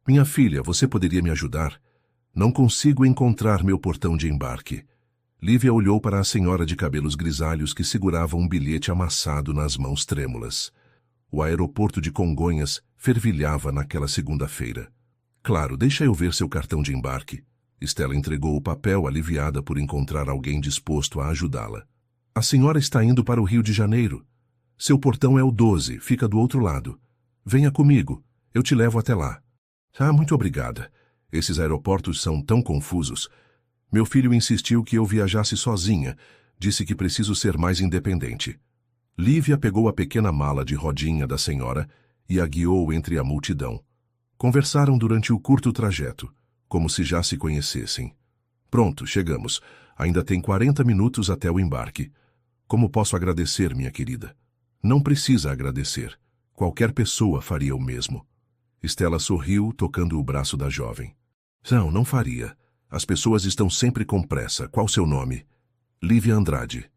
Minha filha, você poderia me ajudar? Não consigo encontrar meu portão de embarque. Lívia olhou para a senhora de cabelos grisalhos que segurava um bilhete amassado nas mãos trêmulas. O aeroporto de Congonhas fervilhava naquela segunda-feira. Claro, deixa eu ver seu cartão de embarque. Estela entregou o papel, aliviada por encontrar alguém disposto a ajudá-la. A senhora está indo para o Rio de Janeiro. Seu portão é o 12, fica do outro lado. Venha comigo, eu te levo até lá. Ah, muito obrigada. Esses aeroportos são tão confusos. Meu filho insistiu que eu viajasse sozinha. Disse que preciso ser mais independente. Lívia pegou a pequena mala de rodinha da senhora e a guiou entre a multidão. Conversaram durante o curto trajeto, como se já se conhecessem. Pronto, chegamos. Ainda tem 40 minutos até o embarque. Como posso agradecer, minha querida? Não precisa agradecer. Qualquer pessoa faria o mesmo. Estela sorriu, tocando o braço da jovem. Não faria. As pessoas estão sempre com pressa. Qual seu nome? Lívia Andrade.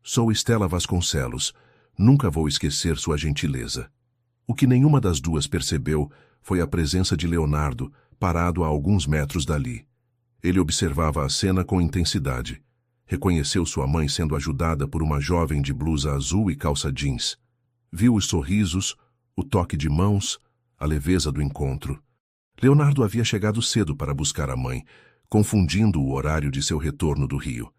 Sou Estela Vasconcelos. Nunca vou esquecer sua gentileza. O que nenhuma das duas percebeu foi a presença de Leonardo, parado a alguns metros dali. Ele observava a cena com intensidade. Reconheceu sua mãe sendo ajudada por uma jovem de blusa azul e calça jeans. Viu os sorrisos, o toque de mãos, a leveza do encontro. Leonardo havia chegado cedo para buscar a mãe, confundindo o horário de seu retorno do Rio.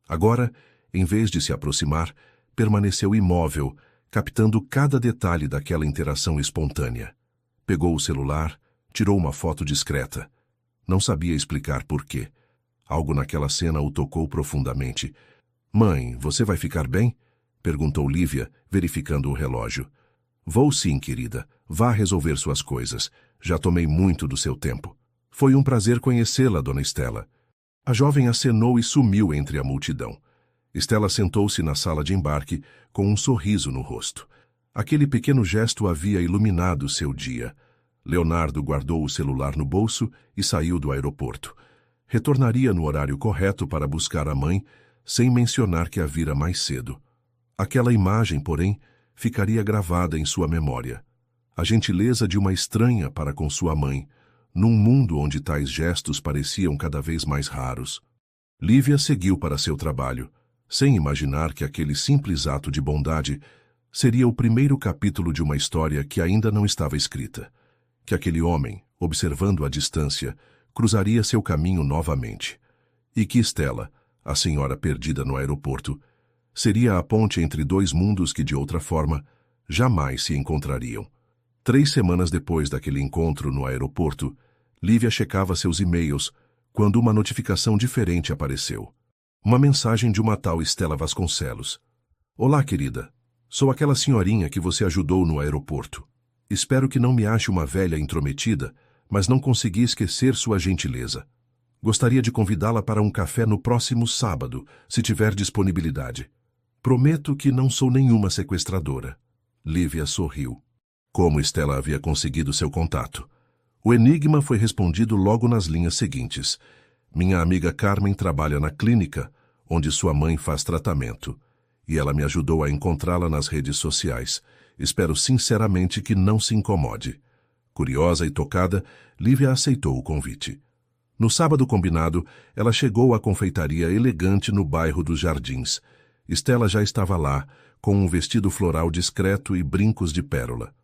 Agora, em vez de se aproximar, permaneceu imóvel, captando cada detalhe daquela interação espontânea. Pegou o celular, tirou uma foto discreta. Não sabia explicar por quê. Algo naquela cena o tocou profundamente. Mãe, você vai ficar bem? Perguntou Lívia, verificando o relógio. Vou sim, querida. Vá resolver suas coisas. Já tomei muito do seu tempo. Foi um prazer conhecê-la, dona Estela. A jovem acenou e sumiu entre a multidão. Estela sentou-se na sala de embarque com um sorriso no rosto. Aquele pequeno gesto havia iluminado seu dia. Leonardo guardou o celular no bolso e saiu do aeroporto. Retornaria no horário correto para buscar a mãe, sem mencionar que a vira mais cedo. Aquela imagem, porém, ficaria gravada em sua memória. A gentileza de uma estranha para com sua mãe, num mundo onde tais gestos pareciam cada vez mais raros. Lívia seguiu para seu trabalho, sem imaginar que aquele simples ato de bondade seria o primeiro capítulo de uma história que ainda não estava escrita. Que aquele homem, observando à distância, cruzaria seu caminho novamente. E que Estela, a senhora perdida no aeroporto, seria a ponte entre dois mundos que, de outra forma, jamais se encontrariam. 3 semanas depois daquele encontro no aeroporto, Lívia checava seus e-mails quando uma notificação diferente apareceu. Uma mensagem de uma tal Estela Vasconcelos. Olá, querida. Sou aquela senhorinha que você ajudou no aeroporto. Espero que não me ache uma velha intrometida, mas não consegui esquecer sua gentileza. Gostaria de convidá-la para um café no próximo sábado, se tiver disponibilidade. Prometo que não sou nenhuma sequestradora. Lívia sorriu. Como Estela havia conseguido seu contato? O enigma foi respondido logo nas linhas seguintes. Minha amiga Carmen trabalha na clínica, onde sua mãe faz tratamento, e ela me ajudou a encontrá-la nas redes sociais. Espero sinceramente que não se incomode. Curiosa e tocada, Lívia aceitou o convite. No sábado combinado, ela chegou à confeitaria elegante no bairro dos Jardins. Estela já estava lá, com um vestido floral discreto e brincos de pérola.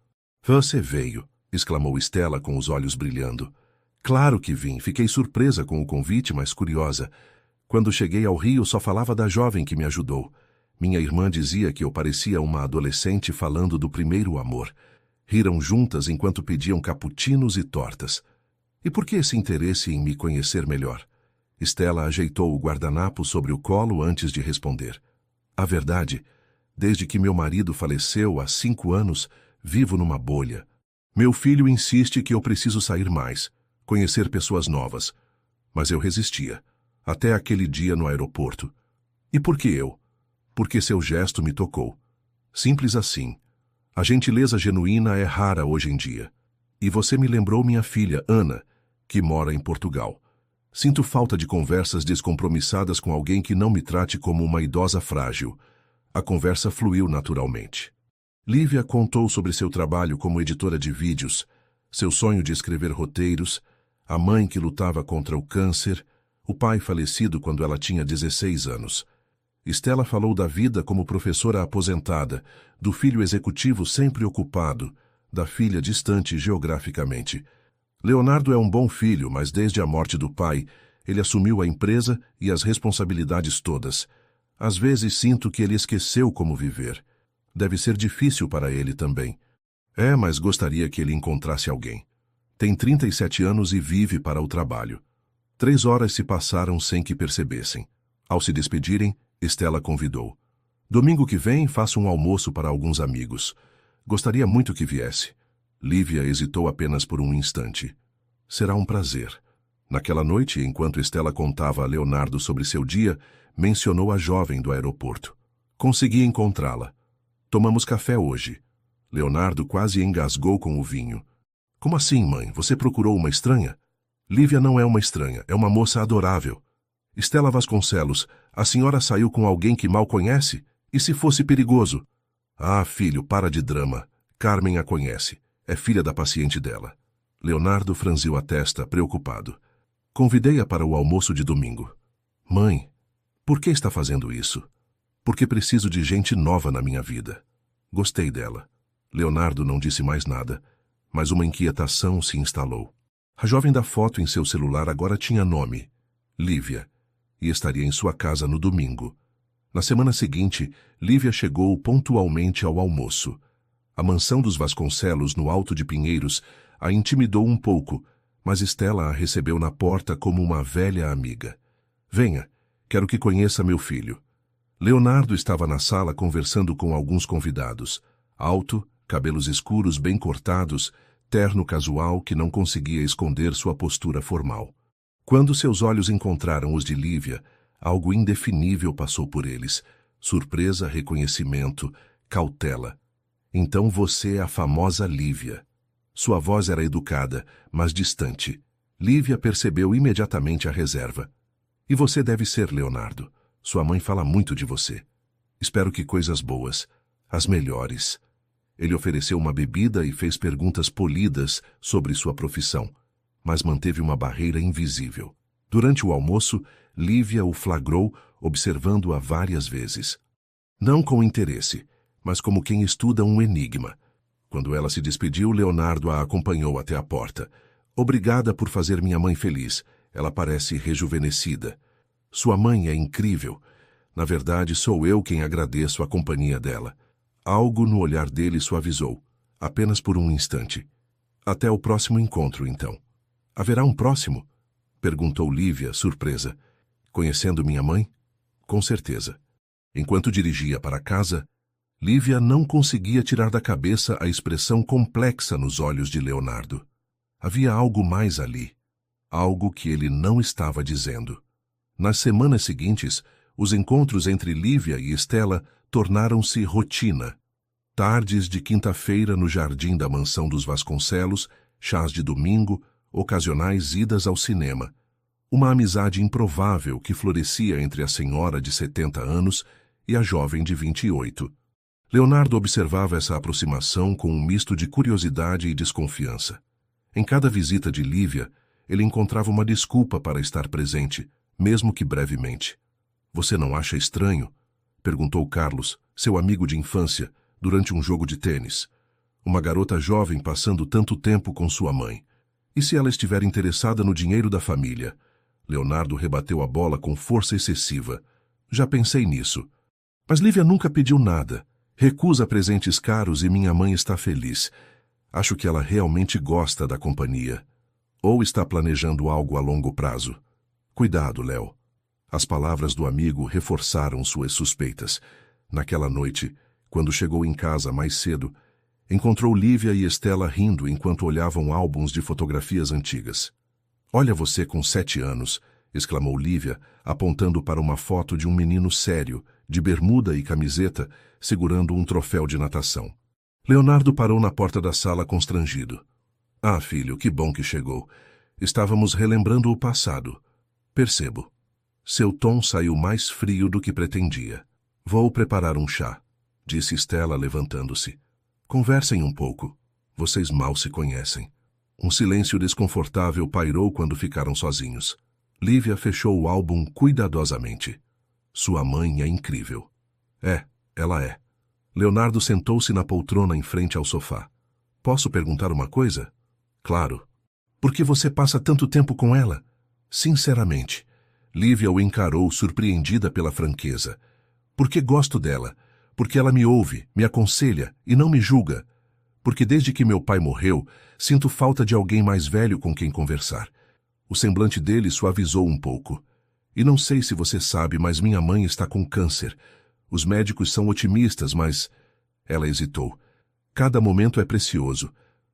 Você veio, exclamou Estela com os olhos brilhando. Claro que vim, fiquei surpresa com o convite, mas curiosa. Quando cheguei ao Rio, só falava da jovem que me ajudou. Minha irmã dizia que eu parecia uma adolescente falando do primeiro amor. Riram juntas enquanto pediam cappuccinos e tortas. E por que esse interesse em me conhecer melhor? Estela ajeitou o guardanapo sobre o colo antes de responder. A verdade, desde que meu marido faleceu há 5 anos, vivo numa bolha. Meu filho insiste que eu preciso sair mais, conhecer pessoas novas. Mas eu resistia, até aquele dia no aeroporto. E por que eu? Porque seu gesto me tocou. Simples assim. A gentileza genuína é rara hoje em dia. E você me lembrou minha filha, Ana, que mora em Portugal. Sinto falta de conversas descompromissadas com alguém que não me trate como uma idosa frágil. A conversa fluiu naturalmente. Lívia contou sobre seu trabalho como editora de vídeos. Seu sonho de escrever roteiros, a mãe que lutava contra o câncer, o pai falecido quando ela tinha 16 anos. Estela falou da vida como professora aposentada, do filho executivo sempre ocupado, da filha distante geograficamente. Leonardo é um bom filho, mas desde a morte do pai, ele assumiu a empresa e as responsabilidades todas. Às vezes sinto que ele esqueceu como viver. Deve ser difícil para ele também. Mas gostaria que ele encontrasse alguém. Tem 37 anos e vive para o trabalho. 3 horas se passaram sem que percebessem. Ao se despedirem, Estela convidou. Domingo que vem faço um almoço para alguns amigos. Gostaria muito que viesse. Lívia hesitou apenas por um instante. Será um prazer. Naquela noite, enquanto Estela contava a Leonardo sobre seu dia, mencionou a jovem do aeroporto. Consegui encontrá-la. Tomamos café hoje. Leonardo quase engasgou com o vinho. Como assim, mãe? Você procurou uma estranha? Lívia não é uma estranha, é uma moça adorável. Estela Vasconcelos, a senhora saiu com alguém que mal conhece? E se fosse perigoso? Ah, filho, para de drama. Carmen a conhece. É filha da paciente dela. Leonardo franziu a testa, preocupado. Convidei-a para o almoço de domingo. Mãe, por que está fazendo isso? Porque preciso de gente nova na minha vida. Gostei dela. Leonardo não disse mais nada, mas uma inquietação se instalou. A jovem da foto em seu celular agora tinha nome, Lívia, e estaria em sua casa no domingo. Na semana seguinte, Lívia chegou pontualmente ao almoço. A mansão dos Vasconcelos, no Alto de Pinheiros, a intimidou um pouco, mas Estela a recebeu na porta como uma velha amiga. Venha, quero que conheça meu filho. Leonardo estava na sala conversando com alguns convidados. Alto, cabelos escuros bem cortados, terno casual que não conseguia esconder sua postura formal. Quando seus olhos encontraram os de Lívia, algo indefinível passou por eles. Surpresa, reconhecimento, cautela. Então você é a famosa Lívia. Sua voz era educada, mas distante. Lívia percebeu imediatamente a reserva. E você deve ser, Leonardo. Sua mãe fala muito de você. Espero que coisas boas, as melhores. Ele ofereceu uma bebida e fez perguntas polidas sobre sua profissão, mas manteve uma barreira invisível. Durante o almoço, Lívia o flagrou, observando-a várias vezes. Não com interesse, mas como quem estuda um enigma. Quando ela se despediu, Leonardo a acompanhou até a porta. Obrigada por fazer minha mãe feliz. Ela parece rejuvenescida. Sua mãe é incrível. Na verdade, sou eu quem agradeço a companhia dela. Algo no olhar dele suavizou, apenas por um instante. Até o próximo encontro, então. Haverá um próximo? Perguntou Lívia, surpresa. Conhecendo minha mãe? Com certeza. Enquanto dirigia para casa, Lívia não conseguia tirar da cabeça a expressão complexa nos olhos de Leonardo. Havia algo mais ali. Algo que ele não estava dizendo. Nas semanas seguintes, os encontros entre Lívia e Estela tornaram-se rotina. Tardes de quinta-feira no jardim da mansão dos Vasconcelos, chás de domingo, ocasionais idas ao cinema. Uma amizade improvável que florescia entre a senhora de 70 anos e a jovem de 28. Leonardo observava essa aproximação com um misto de curiosidade e desconfiança. Em cada visita de Lívia, ele encontrava uma desculpa para estar presente, mesmo que brevemente. Você não acha estranho? Perguntou Carlos, seu amigo de infância, durante um jogo de tênis. Uma garota jovem passando tanto tempo com sua mãe. E se ela estiver interessada no dinheiro da família? Leonardo rebateu a bola com força excessiva. Já pensei nisso. Mas Lívia nunca pediu nada. Recusa presentes caros e minha mãe está feliz. Acho que ela realmente gosta da companhia. Ou está planejando algo a longo prazo. Cuidado, Léo. As palavras do amigo reforçaram suas suspeitas. Naquela noite, quando chegou em casa mais cedo, encontrou Lívia e Estela rindo enquanto olhavam álbuns de fotografias antigas. Olha você com 7 anos, exclamou Lívia, apontando para uma foto de um menino sério, de bermuda e camiseta, segurando um troféu de natação. Leonardo parou na porta da sala constrangido. Ah, filho, que bom que chegou. Estávamos relembrando o passado. Percebo. Seu tom saiu mais frio do que pretendia. Vou preparar um chá, disse Estela levantando-se. Conversem um pouco. Vocês mal se conhecem. Um silêncio desconfortável pairou quando ficaram sozinhos. Lívia fechou o álbum cuidadosamente. Sua mãe é incrível. É, ela é. Leonardo sentou-se na poltrona em frente ao sofá. Posso perguntar uma coisa? Claro. Por que você passa tanto tempo com ela? Sinceramente. Lívia o encarou, surpreendida pela franqueza. Porque gosto dela. Porque ela me ouve, me aconselha e não me julga. Porque desde que meu pai morreu, sinto falta de alguém mais velho com quem conversar. O semblante dele suavizou um pouco. E não sei se você sabe, mas minha mãe está com câncer. Os médicos são otimistas, mas... Ela hesitou. Cada momento é precioso.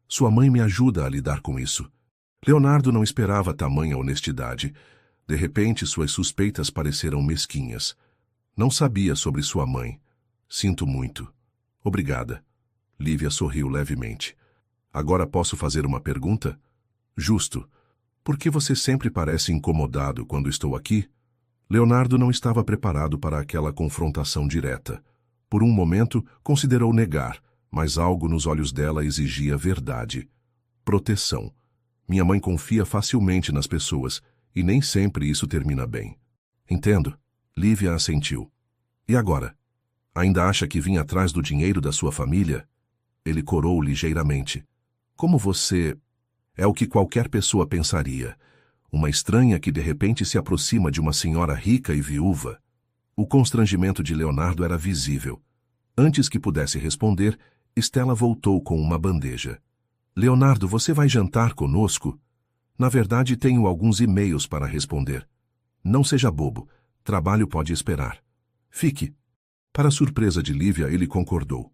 Sua mãe me ajuda a lidar com isso. Leonardo não esperava tamanha honestidade. De repente, suas suspeitas pareceram mesquinhas. Não sabia sobre sua mãe. Sinto muito. Obrigada. Lívia sorriu levemente. Agora posso fazer uma pergunta? Justo. Por que você sempre parece incomodado quando estou aqui? Leonardo não estava preparado para aquela confrontação direta. Por um momento, considerou negar, mas algo nos olhos dela exigia verdade. Proteção. Minha mãe confia facilmente nas pessoas, e nem sempre isso termina bem. Entendo. Lívia assentiu. E agora? Ainda acha que vim atrás do dinheiro da sua família? Ele corou ligeiramente. Como você... É o que qualquer pessoa pensaria. Uma estranha que de repente se aproxima de uma senhora rica e viúva. O constrangimento de Leonardo era visível. Antes que pudesse responder, Stella voltou com uma bandeja. Leonardo, você vai jantar conosco? Na verdade, tenho alguns e-mails para responder. Não seja bobo. Trabalho pode esperar. Fique. Para surpresa de Lívia, ele concordou.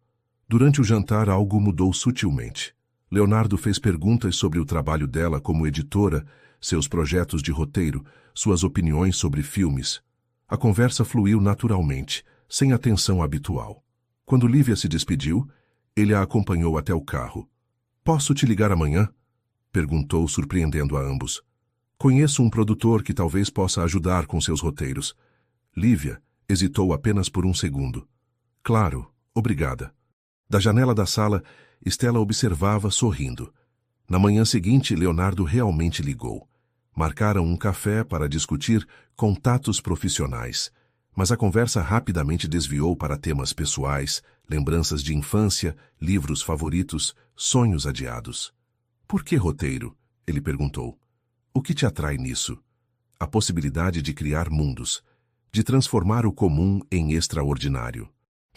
Durante o jantar, algo mudou sutilmente. Leonardo fez perguntas sobre o trabalho dela como editora, seus projetos de roteiro, suas opiniões sobre filmes. A conversa fluiu naturalmente, sem a tensão habitual. Quando Lívia se despediu, ele a acompanhou até o carro. Posso te ligar amanhã? Perguntou, surpreendendo a ambos. Conheço um produtor que talvez possa ajudar com seus roteiros. Lívia hesitou apenas por um segundo. Claro, obrigada. Da janela da sala, Stella observava sorrindo. Na manhã seguinte, Leonardo realmente ligou. Marcaram um café para discutir contatos profissionais, mas a conversa rapidamente desviou para temas pessoais, lembranças de infância, livros favoritos, sonhos adiados. Por que roteiro? Ele perguntou. O que te atrai nisso? A possibilidade de criar mundos, de transformar o comum em extraordinário.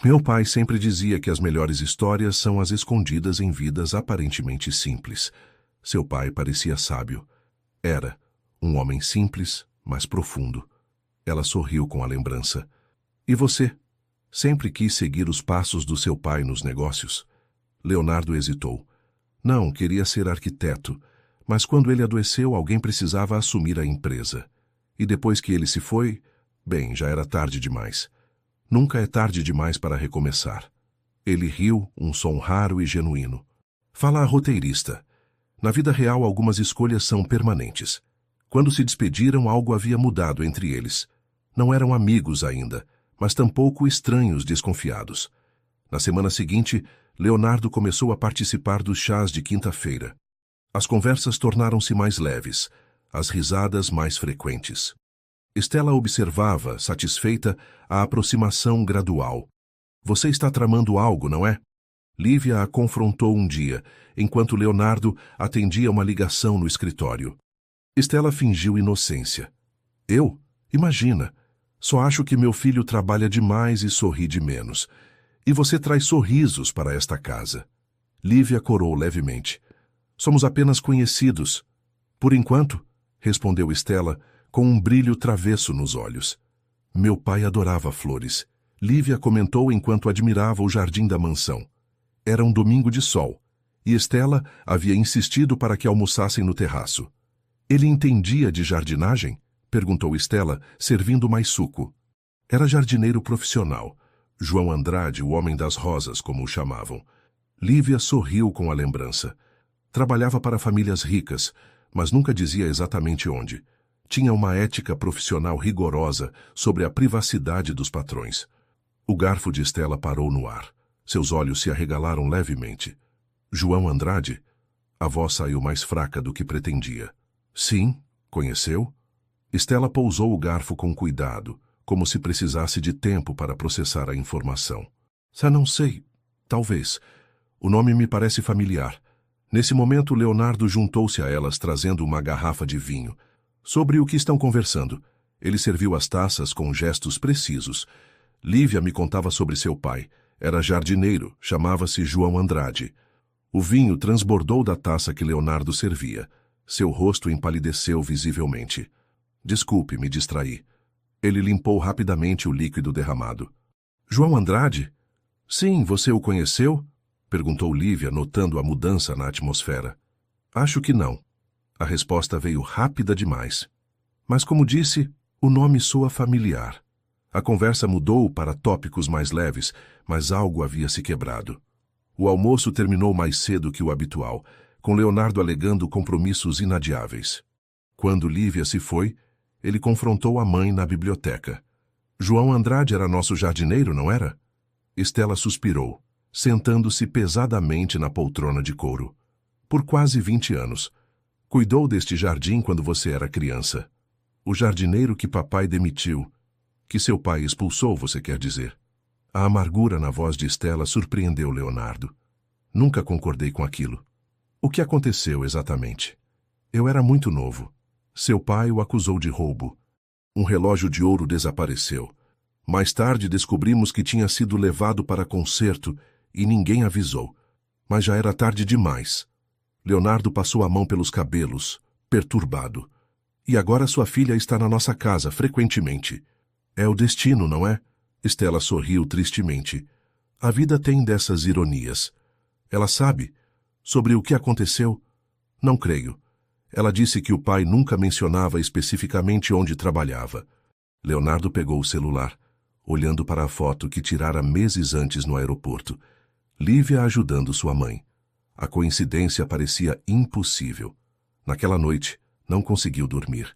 Meu pai sempre dizia que as melhores histórias são as escondidas em vidas aparentemente simples. Seu pai parecia sábio. Era um homem simples, mas profundo. Ela sorriu com a lembrança. E você? Sempre quis seguir os passos do seu pai nos negócios? Leonardo hesitou. Não, queria ser arquiteto, mas quando ele adoeceu, alguém precisava assumir a empresa. E depois que ele se foi, bem, já era tarde demais. Nunca é tarde demais para recomeçar. Ele riu, um som raro e genuíno. Fala a roteirista. Na vida real, algumas escolhas são permanentes. Quando se despediram, algo havia mudado entre eles. Não eram amigos ainda, mas tampouco estranhos desconfiados. Na semana seguinte, Leonardo começou a participar dos chás de quinta-feira. As conversas tornaram-se mais leves, as risadas mais frequentes. Stella observava, satisfeita, a aproximação gradual. Você está tramando algo, não é? Lívia a confrontou um dia, enquanto Leonardo atendia uma ligação no escritório. Stella fingiu inocência. Eu? Imagina. Só acho que meu filho trabalha demais e sorri de menos. E você traz sorrisos para esta casa. Lívia corou levemente. Somos apenas conhecidos. Por enquanto, respondeu Stella, com um brilho travesso nos olhos. Meu pai adorava flores. Lívia comentou enquanto admirava o jardim da mansão. Era um domingo de sol, e Stella havia insistido para que almoçassem no terraço. Ele entendia de jardinagem? Perguntou Stella, servindo mais suco. Era jardineiro profissional. João Andrade, o homem das rosas, como o chamavam. Lívia sorriu com a lembrança. Trabalhava para famílias ricas, mas nunca dizia exatamente onde. Tinha uma ética profissional rigorosa sobre a privacidade dos patrões. O garfo de Stella parou no ar. Seus olhos se arregalaram levemente. João Andrade? A voz saiu mais fraca do que pretendia. Sim, conheceu? Stella pousou o garfo com cuidado, como se precisasse de tempo para processar a informação. Não sei. Talvez. O nome me parece familiar. Nesse momento, Leonardo juntou-se a elas trazendo uma garrafa de vinho. Sobre o que estão conversando? Ele serviu as taças com gestos precisos. Lívia me contava sobre seu pai. Era jardineiro, chamava-se João Andrade. O vinho transbordou da taça que Leonardo servia. Seu rosto empalideceu visivelmente. Desculpe, me distraí. Ele limpou rapidamente o líquido derramado. João Andrade? Sim, você o conheceu? Perguntou Lívia, notando a mudança na atmosfera. Acho que não. A resposta veio rápida demais. Mas, como disse, o nome soa familiar. A conversa mudou para tópicos mais leves, mas algo havia se quebrado. O almoço terminou mais cedo que o habitual, com Leonardo alegando compromissos inadiáveis. Quando Lívia se foi, ele confrontou a mãe na biblioteca. João Andrade era nosso jardineiro, não era? Stella suspirou, sentando-se pesadamente na poltrona de couro. Por quase 20 anos. Cuidou deste jardim quando você era criança. O jardineiro que papai demitiu, que seu pai expulsou, você quer dizer. A amargura na voz de Stella surpreendeu Leonardo. Nunca concordei com aquilo. O que aconteceu exatamente? Eu era muito novo. Seu pai o acusou de roubo. Um relógio de ouro desapareceu. Mais tarde descobrimos que tinha sido levado para conserto e ninguém avisou. Mas já era tarde demais. Leonardo passou a mão pelos cabelos, perturbado. E agora sua filha está na nossa casa frequentemente. É o destino, não é? Stella sorriu tristemente. A vida tem dessas ironias. Ela sabe? Sobre o que aconteceu? Não creio. Ela disse que o pai nunca mencionava especificamente onde trabalhava. Leonardo pegou o celular, olhando para a foto que tirara meses antes no aeroporto. Lívia ajudando sua mãe. A coincidência parecia impossível. Naquela noite, não conseguiu dormir.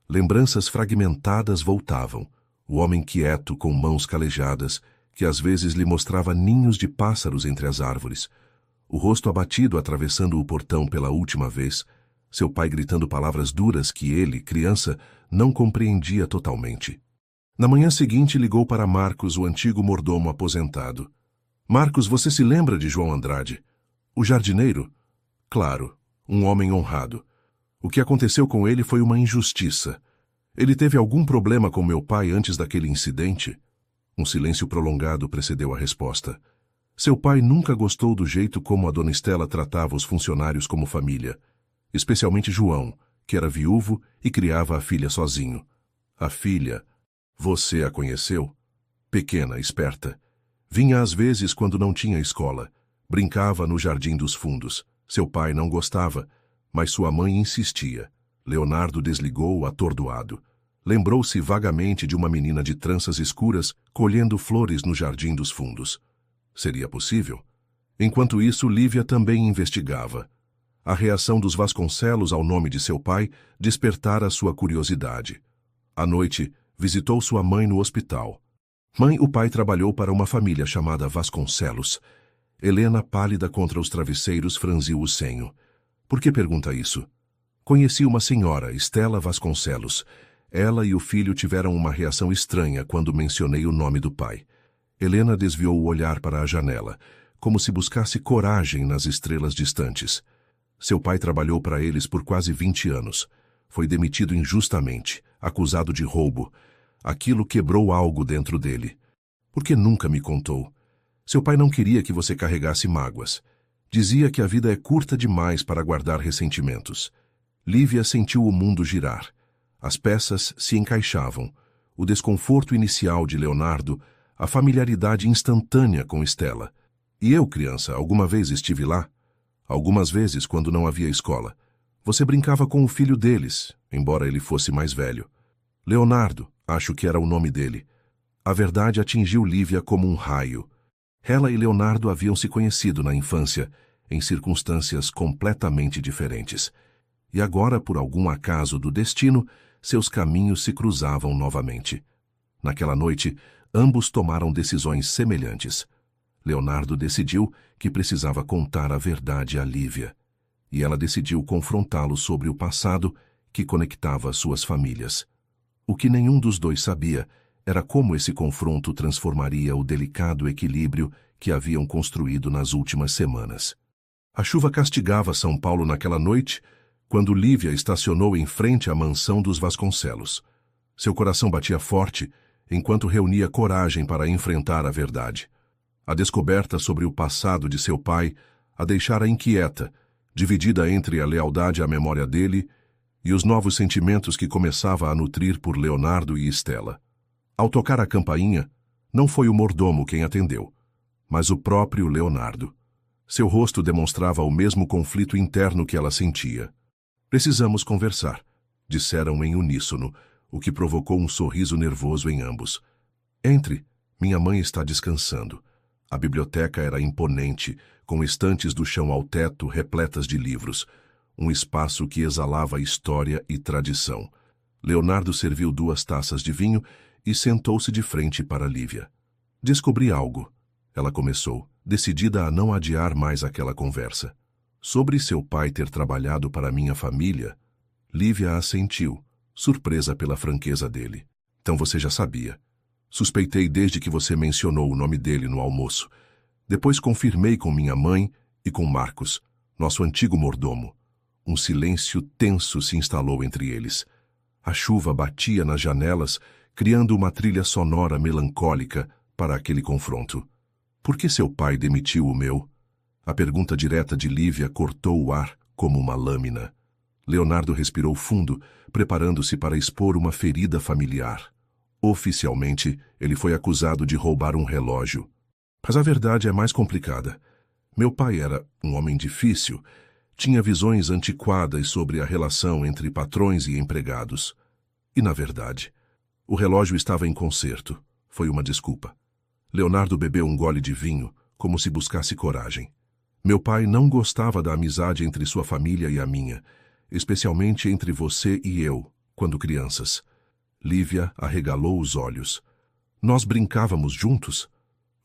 Lembranças fragmentadas voltavam. O homem quieto, com mãos calejadas, que às vezes lhe mostrava ninhos de pássaros entre as árvores. O rosto abatido atravessando o portão pela última vez. Seu pai gritando palavras duras que ele, criança, não compreendia totalmente. Na manhã seguinte, ligou para Marcos, o antigo mordomo aposentado. Marcos, você se lembra de João Andrade? O jardineiro? Claro, um homem honrado. O que aconteceu com ele foi uma injustiça. Ele teve algum problema com meu pai antes daquele incidente? Um silêncio prolongado precedeu a resposta. Seu pai nunca gostou do jeito como a dona Stella tratava os funcionários como família. Especialmente João, que era viúvo e criava a filha sozinho. A filha... Você a conheceu? Pequena, esperta. Vinha às vezes quando não tinha escola. Brincava no jardim dos fundos. Seu pai não gostava, mas sua mãe insistia. Leonardo desligou, atordoado. Lembrou-se vagamente de uma menina de tranças escuras colhendo flores no jardim dos fundos. Seria possível? Enquanto isso, Lívia também investigava. A reação dos Vasconcelos ao nome de seu pai despertara sua curiosidade. À noite, visitou sua mãe no hospital. O pai trabalhou para uma família chamada Vasconcelos. Helena, pálida contra os travesseiros, franziu o senho. Por que pergunta isso? Conheci uma senhora, Stella Vasconcelos. Ela e o filho tiveram uma reação estranha quando mencionei o nome do pai. Helena desviou o olhar para a janela, como se buscasse coragem nas estrelas distantes. Seu pai trabalhou para eles por quase 20 anos. Foi demitido injustamente, acusado de roubo. Aquilo quebrou algo dentro dele. Por que nunca me contou? Seu pai não queria que você carregasse mágoas. Dizia que a vida é curta demais para guardar ressentimentos. Lívia sentiu o mundo girar. As peças se encaixavam. O desconforto inicial de Leonardo, a familiaridade instantânea com Stella. E eu, criança, alguma vez estive lá? Algumas vezes, quando não havia escola. Você brincava com o filho deles, embora ele fosse mais velho. Leonardo, acho que era o nome dele. A verdade atingiu Lívia como um raio. Ela e Leonardo haviam se conhecido na infância, em circunstâncias completamente diferentes. E agora, por algum acaso do destino, seus caminhos se cruzavam novamente. Naquela noite, ambos tomaram decisões semelhantes. Leonardo decidiu que precisava contar a verdade a Lívia. e ela decidiu confrontá-lo sobre o passado que conectava suas famílias. O que nenhum dos dois sabia era como esse confronto transformaria o delicado equilíbrio que haviam construído nas últimas semanas. A chuva castigava São Paulo naquela noite, quando Lívia estacionou em frente à mansão dos Vasconcelos. Seu coração batia forte, enquanto reunia coragem para enfrentar a verdade. A descoberta sobre o passado de seu pai a deixara inquieta, dividida entre a lealdade à memória dele e os novos sentimentos que começava a nutrir por Leonardo e Estela. Ao tocar a campainha, não foi o mordomo quem atendeu, mas o próprio Leonardo. Seu rosto demonstrava o mesmo conflito interno que ela sentia. "Precisamos conversar", disseram em uníssono, o que provocou um sorriso nervoso em ambos. "Entre, minha mãe está descansando." A biblioteca era imponente, com estantes do chão ao teto repletas de livros, um espaço que exalava história e tradição. Leonardo serviu 2 taças de vinho e sentou-se de frente para Lívia. "Descobri algo", ela começou, decidida a não adiar mais aquela conversa. "Sobre seu pai ter trabalhado para minha família." Lívia assentiu, surpresa pela franqueza dele. "Então você já sabia. Suspeitei desde que você mencionou o nome dele no almoço. Depois confirmei com minha mãe e com Marcos, nosso antigo mordomo." Um silêncio tenso se instalou entre eles. A chuva batia nas janelas, criando uma trilha sonora melancólica para aquele confronto. "Por que seu pai demitiu o meu?" A pergunta direta de Lívia cortou o ar como uma lâmina. Leonardo respirou fundo, preparando-se para expor uma ferida familiar. Oficialmente, ele foi acusado de roubar um relógio. Mas a verdade é mais complicada. Meu pai era um homem difícil, tinha visões antiquadas sobre a relação entre patrões e empregados. E, na verdade, o relógio estava em conserto. Foi uma desculpa. Leonardo bebeu um gole de vinho, como se buscasse coragem. "Meu pai não gostava da amizade entre sua família e a minha, especialmente entre você e eu, quando crianças." Lívia arregalou os olhos. "Nós brincávamos juntos?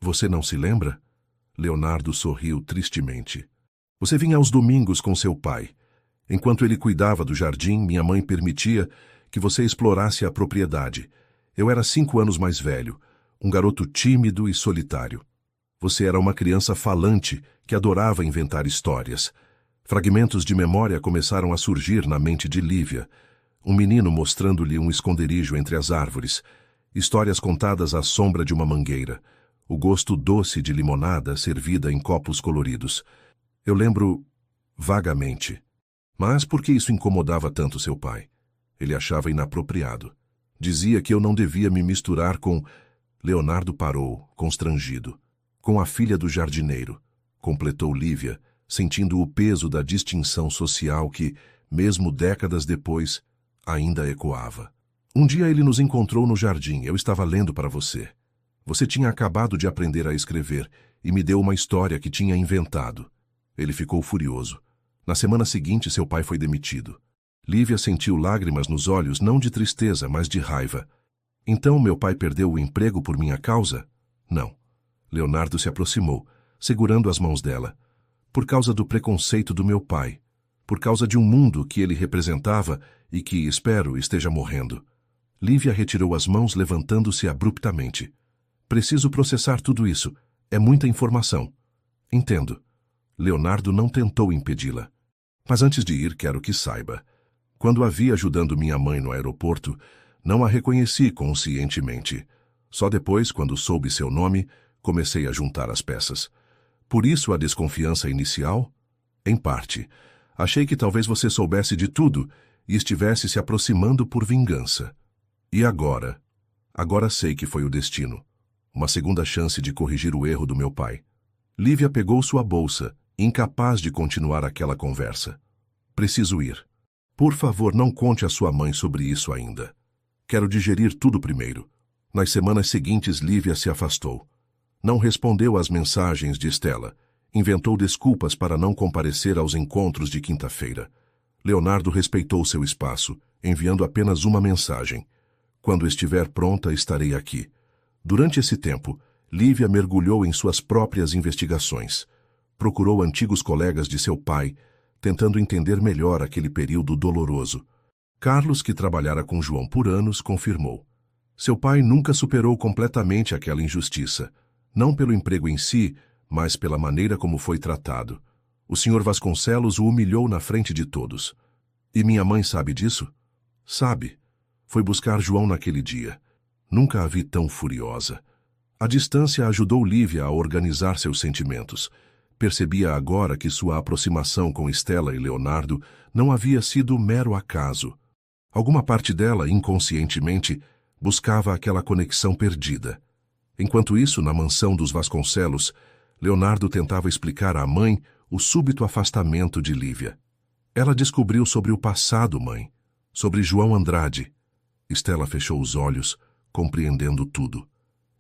Você não se lembra?" Leonardo sorriu tristemente. "Você vinha aos domingos com seu pai. Enquanto ele cuidava do jardim, minha mãe permitia que você explorasse a propriedade. Eu era 5 anos mais velho, um garoto tímido e solitário. Você era uma criança falante que adorava inventar histórias." Fragmentos de memória começaram a surgir na mente de Lívia. Um menino mostrando-lhe um esconderijo entre as árvores, histórias contadas à sombra de uma mangueira, o gosto doce de limonada servida em copos coloridos. "Eu lembro vagamente. Mas por que isso incomodava tanto seu pai? Ele achava inapropriado. Dizia que eu não devia me misturar com..." Leonardo parou, constrangido. "Com a filha do jardineiro", completou Lívia, sentindo o peso da distinção social que, mesmo décadas depois, ainda ecoava. "Um dia ele nos encontrou no jardim. Eu estava lendo para você. Você tinha acabado de aprender a escrever e me deu uma história que tinha inventado." Ele ficou furioso. Na semana seguinte, seu pai foi demitido. Lívia sentiu lágrimas nos olhos, não de tristeza, mas de raiva. "Então meu pai perdeu o emprego por minha causa?" "Não." Leonardo se aproximou, segurando as mãos dela. "Por causa do preconceito do meu pai. Por causa de um mundo que ele representava e que, espero, esteja morrendo." Lívia retirou as mãos, levantando-se abruptamente. "Preciso processar tudo isso. É muita informação." "Entendo." Leonardo não tentou impedi-la. "Mas antes de ir, quero que saiba. Quando a vi ajudando minha mãe no aeroporto, não a reconheci conscientemente. Só depois, quando soube seu nome, comecei a juntar as peças. Por isso a desconfiança inicial? Em parte. Achei que talvez você soubesse de tudo e estivesse se aproximando por vingança. E agora? Agora sei que foi o destino. Uma segunda chance de corrigir o erro do meu pai." Lívia pegou sua bolsa, incapaz de continuar aquela conversa. "Preciso ir. Por favor, não conte à sua mãe sobre isso ainda. Quero digerir tudo primeiro." Nas semanas seguintes, Lívia se afastou. Não respondeu às mensagens de Estela. Inventou desculpas para não comparecer aos encontros de quinta-feira. Leonardo respeitou seu espaço, enviando apenas uma mensagem: "Quando estiver pronta, estarei aqui." Durante esse tempo, Lívia mergulhou em suas próprias investigações. Procurou antigos colegas de seu pai, tentando entender melhor aquele período doloroso. Carlos, que trabalhara com João por anos, confirmou. Seu pai nunca superou completamente aquela injustiça, não pelo emprego em si, mas pela maneira como foi tratado. O Sr. Vasconcelos o humilhou na frente de todos. E minha mãe sabe disso? Sabe. Foi buscar João naquele dia. Nunca a vi tão furiosa. A distância ajudou Lívia a organizar seus sentimentos. Percebia agora que sua aproximação com Estela e Leonardo não havia sido mero acaso. Alguma parte dela, inconscientemente, buscava aquela conexão perdida. Enquanto isso, na mansão dos Vasconcelos, Leonardo tentava explicar à mãe o súbito afastamento de Lívia. Ela descobriu sobre o passado, mãe, sobre João Andrade. Estela fechou os olhos, compreendendo tudo.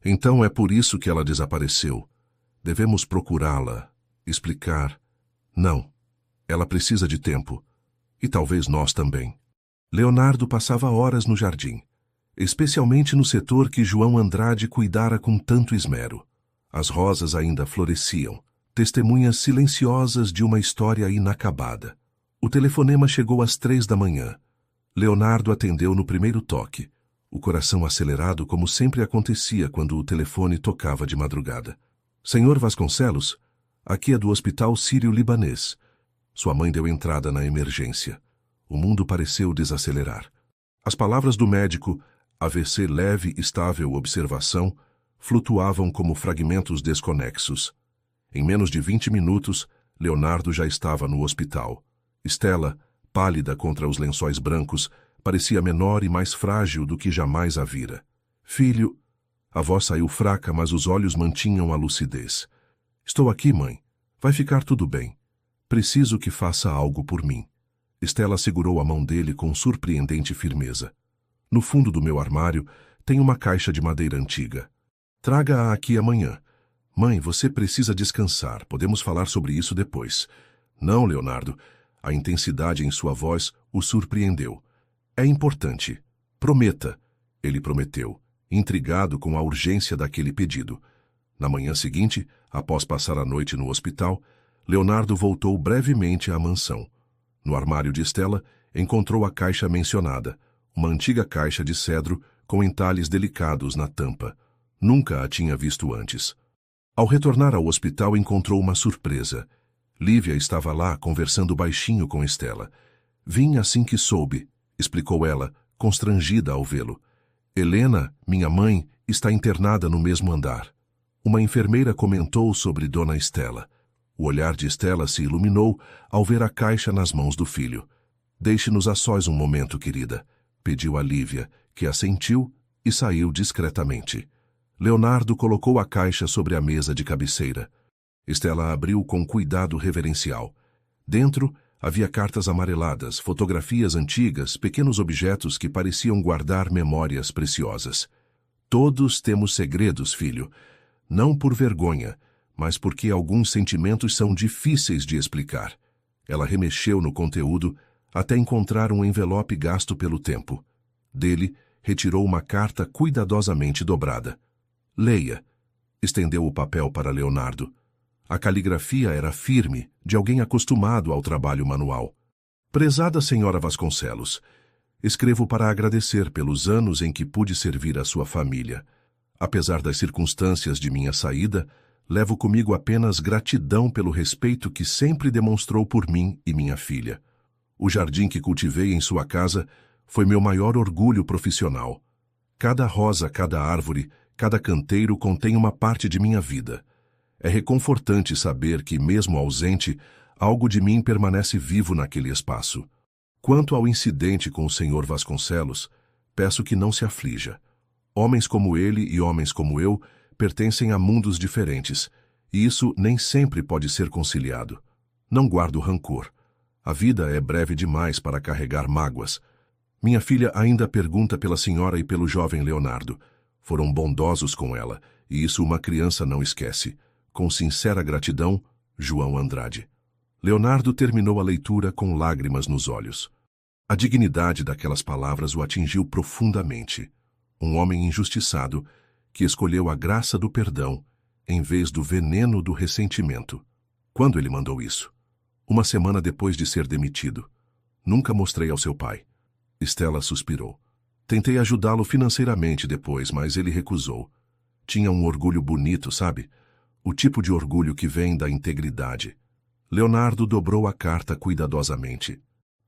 Então é por isso que ela desapareceu. Devemos procurá-la, explicar. Não, ela precisa de tempo. E talvez nós também. Leonardo passava horas no jardim, especialmente no setor que João Andrade cuidara com tanto esmero. As rosas ainda floresciam, testemunhas silenciosas de uma história inacabada. O telefonema chegou às 3 da manhã. Leonardo atendeu no primeiro toque, o coração acelerado como sempre acontecia quando o telefone tocava de madrugada. Senhor Vasconcelos, aqui é do Hospital Sírio-Libanês. Sua mãe deu entrada na emergência. O mundo pareceu desacelerar. As palavras do médico, AVC leve, estável, observação, flutuavam como fragmentos desconexos. Em menos de 20 minutos, Leonardo já estava no hospital. Estela, pálida contra os lençóis brancos, parecia menor e mais frágil do que jamais a vira. Filho, a voz saiu fraca, mas os olhos mantinham a lucidez. Estou aqui, mãe. Vai ficar tudo bem. Preciso que faça algo por mim. Estela segurou a mão dele com surpreendente firmeza. No fundo do meu armário tem uma caixa de madeira antiga. Traga-a aqui amanhã. Mãe, você precisa descansar. Podemos falar sobre isso depois. Não, Leonardo. A intensidade em sua voz o surpreendeu. É importante. Prometa. Ele prometeu, intrigado com a urgência daquele pedido. Na manhã seguinte, após passar a noite no hospital, Leonardo voltou brevemente à mansão. No armário de Estela, encontrou a caixa mencionada, uma antiga caixa de cedro com entalhes delicados na tampa. Nunca a tinha visto antes. Ao retornar ao hospital, encontrou uma surpresa. Lívia estava lá, conversando baixinho com Estela. Vim assim que soube, explicou ela, constrangida ao vê-lo. Helena, minha mãe, está internada no mesmo andar. Uma enfermeira comentou sobre Dona Estela. O olhar de Estela se iluminou ao ver a caixa nas mãos do filho. Deixe-nos a sós um momento, querida, pediu a Lívia, que assentiu e saiu discretamente. Leonardo colocou a caixa sobre a mesa de cabeceira. Estela abriu com cuidado reverencial. Dentro havia cartas amareladas, fotografias antigas, pequenos objetos que pareciam guardar memórias preciosas. Todos temos segredos, filho. Não por vergonha, mas porque alguns sentimentos são difíceis de explicar. Ela remexeu no conteúdo até encontrar um envelope gasto pelo tempo. Dele, retirou uma carta cuidadosamente dobrada. Leia. Estendeu o papel para Leonardo. A caligrafia era firme, de alguém acostumado ao trabalho manual. Prezada senhora Vasconcelos, escrevo para agradecer pelos anos em que pude servir a sua família. Apesar das circunstâncias de minha saída, levo comigo apenas gratidão pelo respeito que sempre demonstrou por mim e minha filha. O jardim que cultivei em sua casa foi meu maior orgulho profissional. Cada rosa, cada árvore, cada canteiro contém uma parte de minha vida. É reconfortante saber que, mesmo ausente, algo de mim permanece vivo naquele espaço. Quanto ao incidente com o Sr. Vasconcelos, peço que não se aflija. Homens como ele e homens como eu pertencem a mundos diferentes, e isso nem sempre pode ser conciliado. Não guardo rancor. A vida é breve demais para carregar mágoas. Minha filha ainda pergunta pela senhora e pelo jovem Leonardo. Foram bondosos com ela, e isso uma criança não esquece. Com sincera gratidão, João Andrade. Leonardo terminou a leitura com lágrimas nos olhos. A dignidade daquelas palavras o atingiu profundamente. Um homem injustiçado que escolheu a graça do perdão em vez do veneno do ressentimento. Quando ele mandou isso? Uma semana depois de ser demitido. Nunca mostrei ao seu pai. Stella suspirou. Tentei ajudá-lo financeiramente depois, mas ele recusou. Tinha um orgulho bonito, sabe? O tipo de orgulho que vem da integridade. Leonardo dobrou a carta cuidadosamente.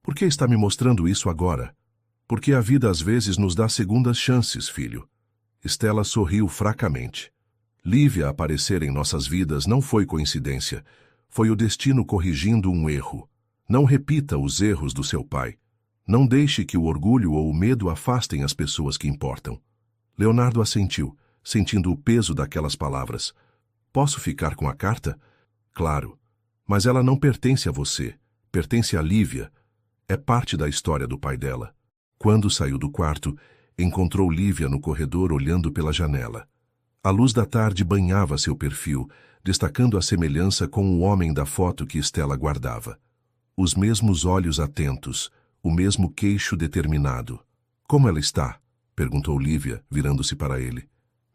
Por que está me mostrando isso agora? Porque a vida às vezes nos dá segundas chances, filho. Stella sorriu fracamente. Lívia aparecer em nossas vidas não foi coincidência. Foi o destino corrigindo um erro. Não repita os erros do seu pai. Não deixe que o orgulho ou o medo afastem as pessoas que importam. Leonardo assentiu, sentindo o peso daquelas palavras. Posso ficar com a carta? Claro. Mas ela não pertence a você. Pertence a Lívia. É parte da história do pai dela. Quando saiu do quarto, encontrou Lívia no corredor olhando pela janela. A luz da tarde banhava seu perfil, destacando a semelhança com o homem da foto que Stella guardava. Os mesmos olhos atentos, o mesmo queixo determinado. Como ela está? Perguntou Lívia, virando-se para ele.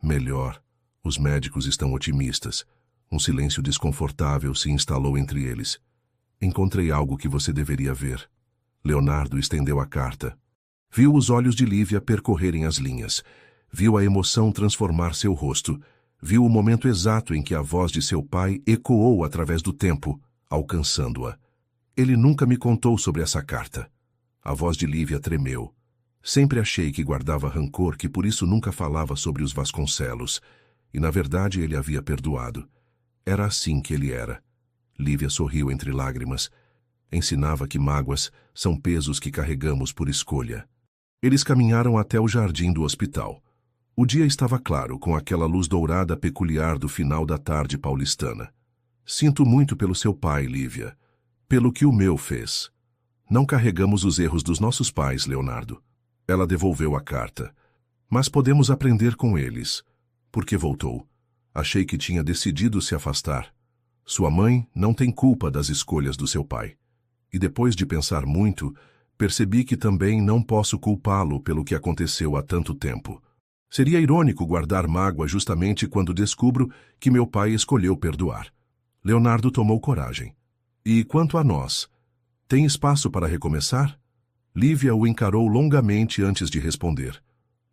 Melhor. Os médicos estão otimistas. Um silêncio desconfortável se instalou entre eles. Encontrei algo que você deveria ver. Leonardo estendeu a carta. Viu os olhos de Lívia percorrerem as linhas. Viu a emoção transformar seu rosto. Viu o momento exato em que a voz de seu pai ecoou através do tempo, alcançando-a. Ele nunca me contou sobre essa carta. A voz de Lívia tremeu. Sempre achei que guardava rancor, que por isso nunca falava sobre os Vasconcelos. E na verdade ele havia perdoado. Era assim que ele era. Lívia sorriu entre lágrimas. Ensinava que mágoas são pesos que carregamos por escolha. Eles caminharam até o jardim do hospital. O dia estava claro, com aquela luz dourada peculiar do final da tarde paulistana. Sinto muito pelo seu pai, Lívia. Pelo que o meu fez. Não carregamos os erros dos nossos pais, Leonardo. Ela devolveu a carta. Mas podemos aprender com eles. Por que voltou? Achei que tinha decidido se afastar. Sua mãe não tem culpa das escolhas do seu pai. E depois de pensar muito, percebi que também não posso culpá-lo pelo que aconteceu há tanto tempo. Seria irônico guardar mágoa justamente quando descubro que meu pai escolheu perdoar. Leonardo tomou coragem. E quanto a nós, tem espaço para recomeçar? Lívia o encarou longamente antes de responder.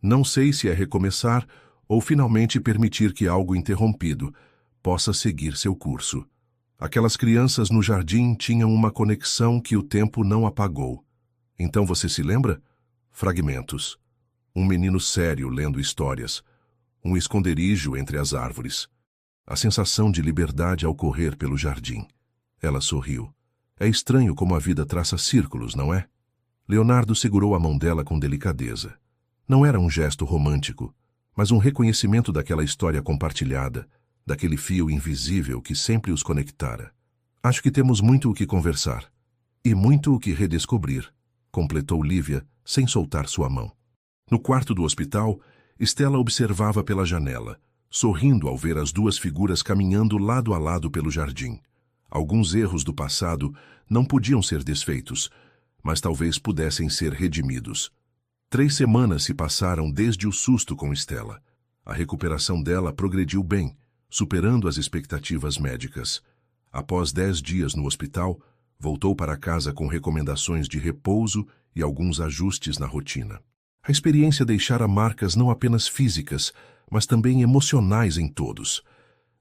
Não sei se é recomeçar ou finalmente permitir que algo interrompido possa seguir seu curso. Aquelas crianças no jardim tinham uma conexão que o tempo não apagou. Então você se lembra? Fragmentos. Um menino sério lendo histórias. Um esconderijo entre as árvores. A sensação de liberdade ao correr pelo jardim. Ela sorriu. É estranho como a vida traça círculos, não é? Leonardo segurou a mão dela com delicadeza. Não era um gesto romântico, mas um reconhecimento daquela história compartilhada, daquele fio invisível que sempre os conectara. Acho que temos muito o que conversar. E muito o que redescobrir, completou Lívia, sem soltar sua mão. No quarto do hospital, Stella observava pela janela, sorrindo ao ver as duas figuras caminhando lado a lado pelo jardim. Alguns erros do passado não podiam ser desfeitos, mas talvez pudessem ser redimidos. 3 semanas se passaram desde o susto com Stella. A recuperação dela progrediu bem, superando as expectativas médicas. Após 10 dias no hospital, voltou para casa com recomendações de repouso e alguns ajustes na rotina. A experiência deixara marcas não apenas físicas, mas também emocionais em todos.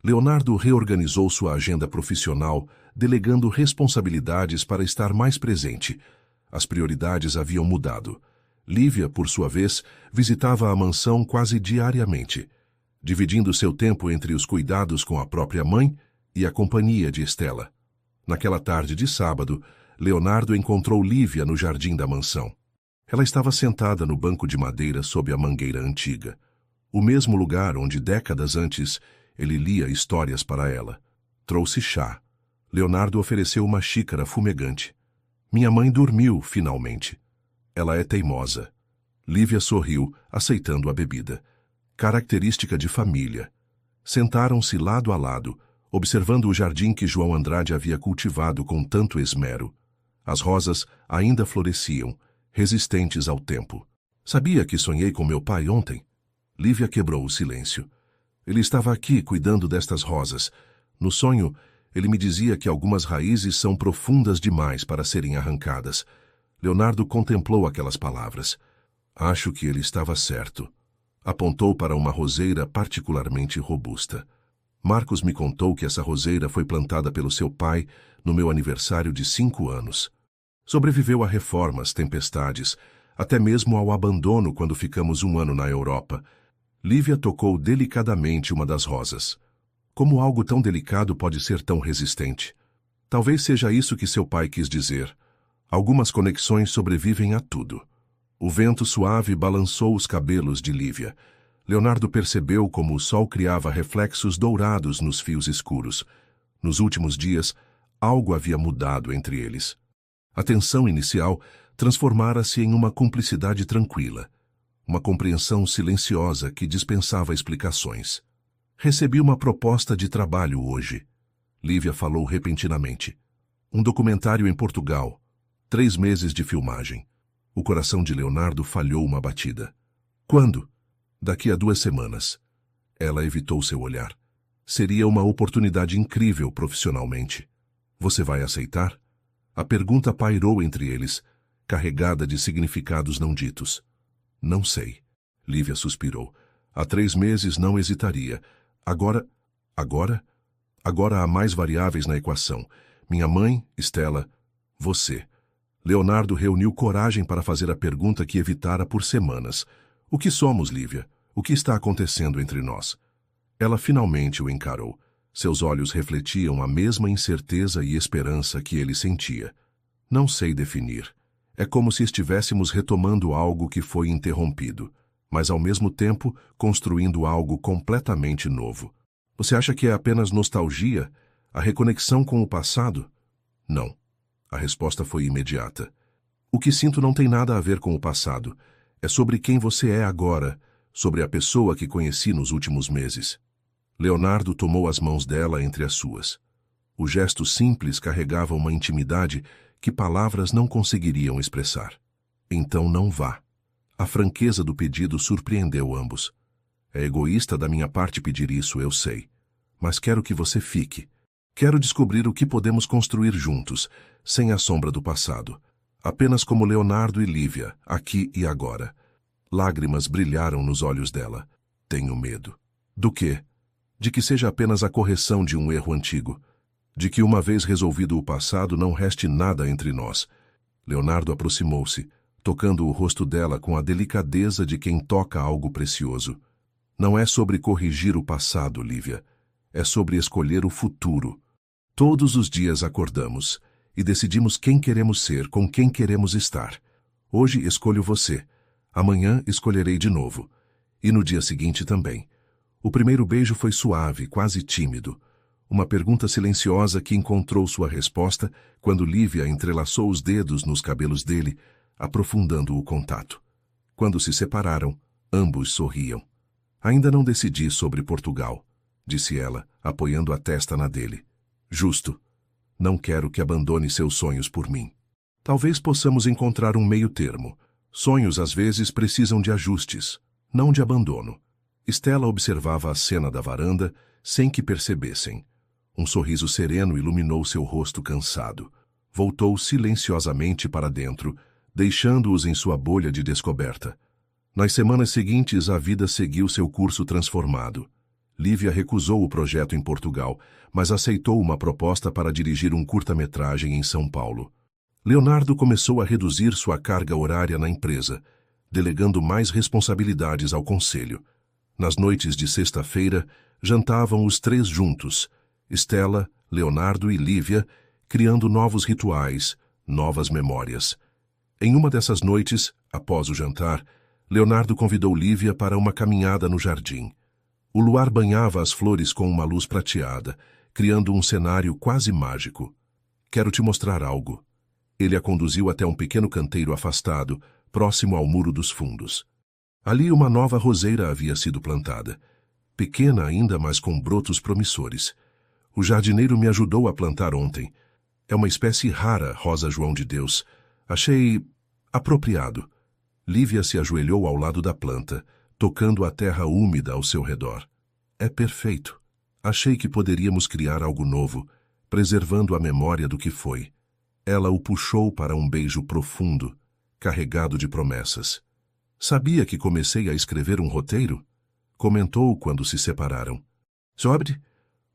Leonardo reorganizou sua agenda profissional, delegando responsabilidades para estar mais presente. As prioridades haviam mudado. Lívia, por sua vez, visitava a mansão quase diariamente, dividindo seu tempo entre os cuidados com a própria mãe e a companhia de Stella. Naquela tarde de sábado, Leonardo encontrou Lívia no jardim da mansão. Ela estava sentada no banco de madeira sob a mangueira antiga, o mesmo lugar onde décadas antes ele lia histórias para ela. Trouxe chá. Leonardo ofereceu uma xícara fumegante. Minha mãe dormiu, finalmente. Ela é teimosa. Lívia sorriu, aceitando a bebida. Característica de família. Sentaram-se lado a lado, observando o jardim que João Andrade havia cultivado com tanto esmero. As rosas ainda floresciam, resistentes ao tempo. Sabia que sonhei com meu pai ontem? Lívia quebrou o silêncio. Ele estava aqui, cuidando destas rosas. No sonho, Ele me dizia que algumas raízes são profundas demais para serem arrancadas. Leonardo contemplou aquelas palavras. Acho que ele estava certo. Apontou para uma roseira particularmente robusta. Marcos me contou que essa roseira foi plantada pelo seu pai no meu aniversário de 5 anos. Sobreviveu a reformas, tempestades, até mesmo ao abandono quando ficamos 1 ano na Europa. Lívia tocou delicadamente uma das rosas. Como algo tão delicado pode ser tão resistente? Talvez seja isso que seu pai quis dizer. Algumas conexões sobrevivem a tudo. O vento suave balançou os cabelos de Lívia. Leonardo percebeu como o sol criava reflexos dourados nos fios escuros. Nos últimos dias, algo havia mudado entre eles. A tensão inicial transformara-se em uma cumplicidade tranquila, uma compreensão silenciosa que dispensava explicações. Recebi uma proposta de trabalho hoje. Lívia falou repentinamente. Um documentário em Portugal. 3 meses de filmagem. O coração de Leonardo falhou uma batida. Quando? Daqui a 2 semanas. Ela evitou seu olhar. Seria uma oportunidade incrível profissionalmente. Você vai aceitar? A pergunta pairou entre eles, carregada de significados não ditos. Não sei. Lívia suspirou. Há 3 meses não hesitaria. Agora há mais variáveis na equação. Minha mãe, Stella, você. Leonardo reuniu coragem para fazer a pergunta que evitara por semanas. O que somos, Lívia? O que está acontecendo entre nós? Ela finalmente o encarou. Seus olhos refletiam a mesma incerteza e esperança que ele sentia. Não sei definir. É como se estivéssemos retomando algo que foi interrompido, mas ao mesmo tempo construindo algo completamente novo. Você acha que é apenas nostalgia? A reconexão com o passado? Não. A resposta foi imediata. O que sinto não tem nada a ver com o passado. É sobre quem você é agora, sobre a pessoa que conheci nos últimos meses. Leonardo tomou as mãos dela entre as suas. O gesto simples carregava uma intimidade que palavras não conseguiriam expressar. Então não vá. A franqueza do pedido surpreendeu ambos. É egoísta da minha parte pedir isso, eu sei. Mas quero que você fique. Quero descobrir o que podemos construir juntos, sem a sombra do passado. Apenas como Leonardo e Lívia, aqui e agora. Lágrimas brilharam nos olhos dela. Tenho medo. Do quê? De que seja apenas a correção de um erro antigo. De que uma vez resolvido o passado não reste nada entre nós. Leonardo aproximou-se, tocando o rosto dela com a delicadeza de quem toca algo precioso. Não é sobre corrigir o passado, Lívia. É sobre escolher o futuro. Todos os dias acordamos e decidimos quem queremos ser, com quem queremos estar. Hoje escolho você. Amanhã escolherei de novo. E no dia seguinte também. O primeiro beijo foi suave, quase tímido. Uma pergunta silenciosa que encontrou sua resposta quando Lívia entrelaçou os dedos nos cabelos dele, aprofundando o contato. Quando se separaram, ambos sorriam. Ainda não decidi sobre Portugal, disse ela, apoiando a testa na dele. Justo. Não quero que abandone seus sonhos por mim. Talvez possamos encontrar um meio termo. Sonhos às vezes precisam de ajustes, não de abandono. Stella observava a cena da varanda sem que percebessem. Um sorriso sereno iluminou seu rosto cansado. Voltou silenciosamente para dentro, deixando-os em sua bolha de descoberta. Nas semanas seguintes, a vida seguiu seu curso transformado. Lívia recusou o projeto em Portugal, mas aceitou uma proposta para dirigir um curta-metragem em São Paulo. Leonardo começou a reduzir sua carga horária na empresa, delegando mais responsabilidades ao conselho. Nas noites de sexta-feira, jantavam os 3 juntos, Stella, Leonardo e Lívia, criando novos rituais, novas memórias. Em uma dessas noites, após o jantar, Leonardo convidou Lívia para uma caminhada no jardim. O luar banhava as flores com uma luz prateada, criando um cenário quase mágico. Quero te mostrar algo. Ele a conduziu até um pequeno canteiro afastado, próximo ao muro dos fundos. Ali uma nova roseira havia sido plantada. Pequena ainda, mas com brotos promissores. O jardineiro me ajudou a plantar ontem. É uma espécie rara, Rosa João de Deus. Achei apropriado. Lívia se ajoelhou ao lado da planta, tocando a terra úmida ao seu redor. É perfeito. Achei que poderíamos criar algo novo, preservando a memória do que foi. Ela o puxou para um beijo profundo, carregado de promessas. Sabia que comecei a escrever um roteiro? Comentou quando se separaram.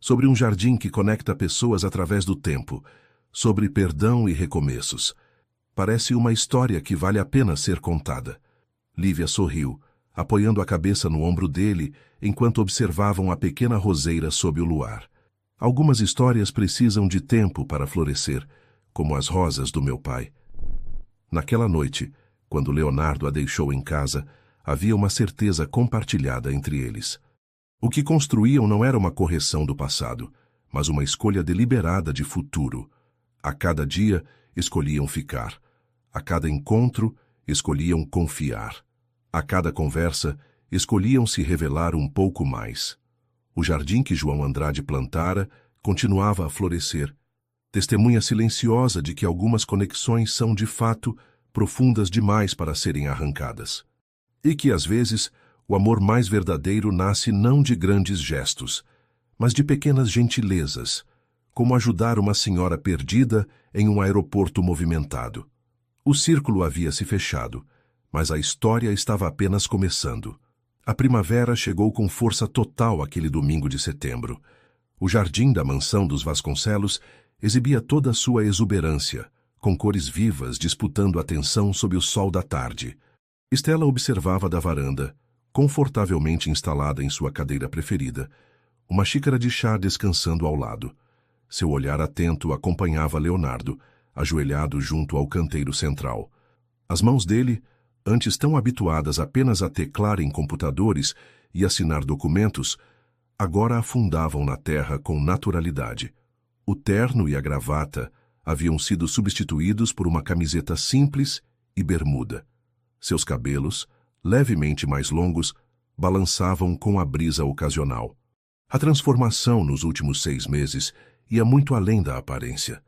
Sobre um jardim que conecta pessoas através do tempo, sobre perdão e recomeços. Parece uma história que vale a pena ser contada. Lívia sorriu, apoiando a cabeça no ombro dele, enquanto observavam a pequena roseira sob o luar. Algumas histórias precisam de tempo para florescer, como as rosas do meu pai. Naquela noite, quando Leonardo a deixou em casa, havia uma certeza compartilhada entre eles. O que construíam não era uma correção do passado, mas uma escolha deliberada de futuro. A cada dia, escolhiam ficar. A cada encontro, escolhiam confiar. A cada conversa, escolhiam se revelar um pouco mais. O jardim que João Andrade plantara continuava a florescer, testemunha silenciosa de que algumas conexões são, de fato, profundas demais para serem arrancadas. E que, às vezes, o amor mais verdadeiro nasce não de grandes gestos, mas de pequenas gentilezas, como ajudar uma senhora perdida em um aeroporto movimentado. O círculo havia se fechado, mas a história estava apenas começando. A primavera chegou com força total aquele domingo de setembro. O jardim da mansão dos Vasconcelos exibia toda a sua exuberância, com cores vivas disputando atenção sob o sol da tarde. Estela observava da varanda, confortavelmente instalada em sua cadeira preferida, uma xícara de chá descansando ao lado. Seu olhar atento acompanhava Leonardo, ajoelhado junto ao canteiro central. As mãos dele, antes tão habituadas apenas a teclar em computadores e assinar documentos, agora afundavam na terra com naturalidade. O terno e a gravata haviam sido substituídos por uma camiseta simples e bermuda. Seus cabelos, levemente mais longos, balançavam com a brisa ocasional. A transformação nos últimos 6 meses ia muito além da aparência.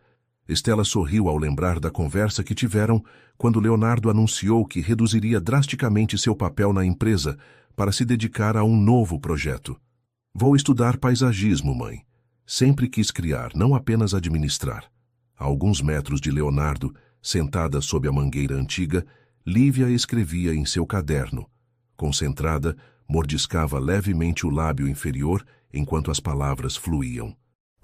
Estela sorriu ao lembrar da conversa que tiveram quando Leonardo anunciou que reduziria drasticamente seu papel na empresa para se dedicar a um novo projeto. Vou estudar paisagismo, mãe. Sempre quis criar, não apenas administrar. A alguns metros de Leonardo, sentada sob a mangueira antiga, Lívia escrevia em seu caderno. Concentrada, mordiscava levemente o lábio inferior enquanto as palavras fluíam.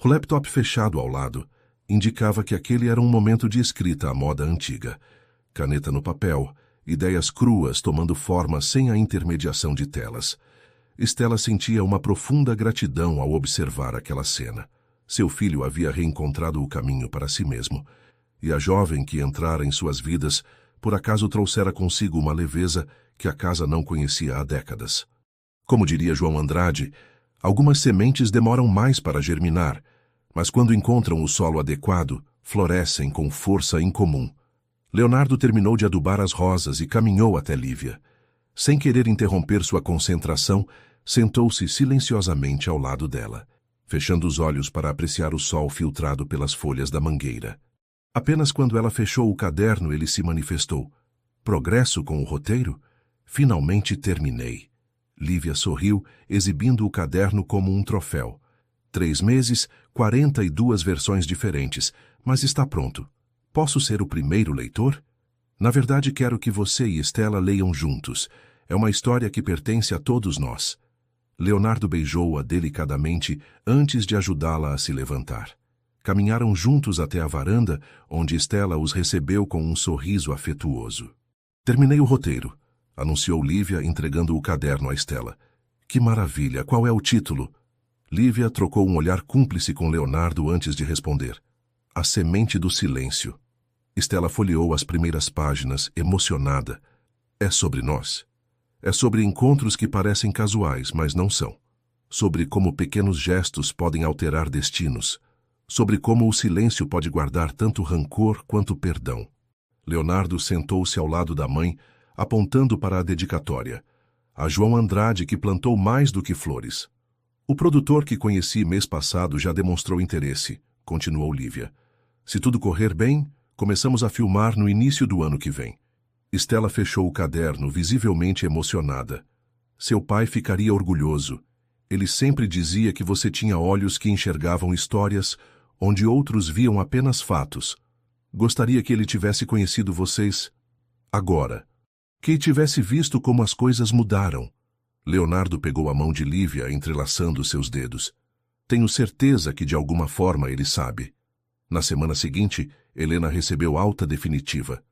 O laptop fechado ao lado indicava que aquele era um momento de escrita à moda antiga. Caneta no papel, ideias cruas tomando forma sem a intermediação de telas. Estela sentia uma profunda gratidão ao observar aquela cena. Seu filho havia reencontrado o caminho para si mesmo, e a jovem que entrara em suas vidas por acaso trouxera consigo uma leveza que a casa não conhecia há décadas. Como diria João Andrade, algumas sementes demoram mais para germinar, mas quando encontram o solo adequado, florescem com força incomum. Leonardo terminou de adubar as rosas e caminhou até Lívia. Sem querer interromper sua concentração, sentou-se silenciosamente ao lado dela, fechando os olhos para apreciar o sol filtrado pelas folhas da mangueira. Apenas quando ela fechou o caderno, ele se manifestou. Progresso com o roteiro? Finalmente terminei. Lívia sorriu, exibindo o caderno como um troféu. 3 meses, 42 versões diferentes, mas está pronto. Posso ser o primeiro leitor? Na verdade, quero que você e Estela leiam juntos. É uma história que pertence a todos nós. Leonardo beijou-a delicadamente antes de ajudá-la a se levantar. Caminharam juntos até a varanda, onde Estela os recebeu com um sorriso afetuoso. Terminei o roteiro, anunciou Lívia, entregando o caderno a Estela. Que maravilha! Qual é o título? Lívia trocou um olhar cúmplice com Leonardo antes de responder. A Semente do Silêncio. Estela folheou as primeiras páginas, emocionada. É sobre nós. É sobre encontros que parecem casuais, mas não são. Sobre como pequenos gestos podem alterar destinos. Sobre como o silêncio pode guardar tanto rancor quanto perdão. Leonardo sentou-se ao lado da mãe, apontando para a dedicatória. A João Andrade, que plantou mais do que flores. O produtor que conheci mês passado já demonstrou interesse, continuou Lívia. Se tudo correr bem, começamos a filmar no início do ano que vem. Estela fechou o caderno, visivelmente emocionada. Seu pai ficaria orgulhoso. Ele sempre dizia que você tinha olhos que enxergavam histórias onde outros viam apenas fatos. Gostaria que ele tivesse conhecido vocês agora. Que tivesse visto como as coisas mudaram. Leonardo pegou a mão de Lívia, entrelaçando seus dedos. Tenho certeza que de alguma forma ele sabe. Na semana seguinte, Helena recebeu alta definitiva.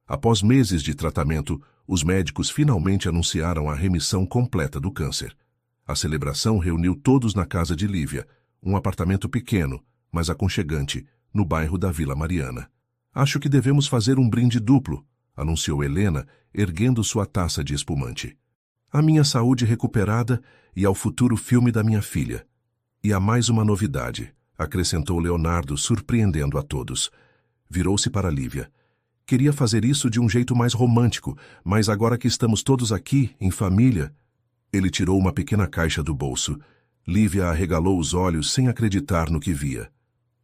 Após meses de tratamento, os médicos finalmente anunciaram a remissão completa do câncer. A celebração reuniu todos na casa de Lívia, um apartamento pequeno, mas aconchegante, no bairro da Vila Mariana. Acho que devemos fazer um brinde duplo, anunciou Helena, erguendo sua taça de espumante. À minha saúde recuperada e ao futuro filme da minha filha. E há mais uma novidade, acrescentou Leonardo, surpreendendo a todos. Virou-se para Lívia. Queria fazer isso de um jeito mais romântico, mas agora que estamos todos aqui, em família... Ele tirou uma pequena caixa do bolso. Lívia arregalou os olhos sem acreditar no que via.